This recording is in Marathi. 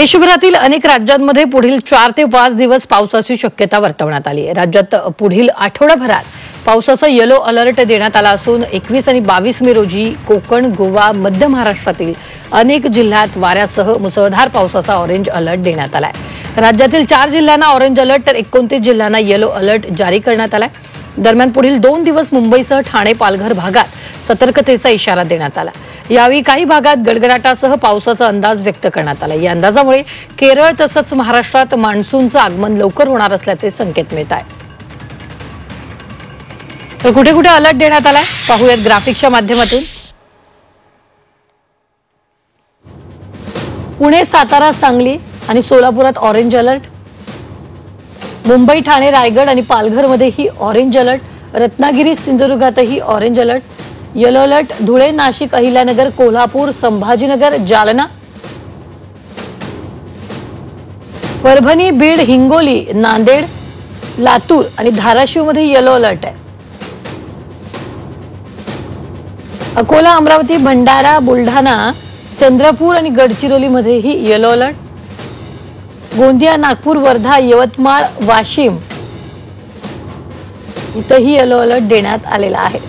देशभरातील अनेक राज्यांमध्ये पुढील 4 ते 5 दिवस पावसाची शक्यता वर्तवण्यात आली आहे। राज्यात पुढील आठवडाभरात पावसाचा येलो अलर्ट देण्यात आला असून 21 आणि 22 मे रोजी कोकण, गोवा, मध्य महाराष्ट्रातील अनेक जिल्ह्यात वाऱ्यासह मुसळधार पावसाचा ऑरेंज अलर्ट देण्यात आलाय। राज्यातील 4 जिल्ह्यांना ऑरेंज अलर्ट तर 29 जिल्ह्यांना येलो अलर्ट जारी करण्यात आलाय। दरम्यान पुढील 2 दिवस मुंबईसह ठाणे, पालघर भागात सतर्कतेचा इशारा देण्यात आला। यावेळी काही भागात गडगडाटासह पावसाचा अंदाज व्यक्त करण्यात आला। या अंदाजामुळे केरळ तसंच महाराष्ट्रात मान्सूनचं आगमन लवकर होणार असल्याचे संकेत मिळत आहेत। तर कुठे कुठे अलर्ट देण्यात आलाय पाहूयात ग्राफिक्सच्या माध्यमातून। पुणे, सातारा, सांगली आणि सोलापुरात ऑरेंज अलर्ट। मुंबई, ठाणे, रायगड आणि पालघरमध्येही ऑरेंज अलर्ट। रत्नागिरी, सिंधुदुर्गातही orange alert. Yellow alert Dhule, Nashik, Ahilyanagar, Kolhapur, Sambhajinagar, Jalna, Parbhani, Beed, Hingoli, Nanded, Latur आणि धाराशिवमध्ये येलो अलर्ट आहे। अकोला, अमरावती, भंडारा, बुलढाणा, चंद्रपूर आणि गडचिरोलीमध्येही येलो अलर्ट। गोंदिया, नागपूर, वर्धा, यवतमाळ, वाशिम इथेही येलो अलर्ट देण्यात आलेला आहे।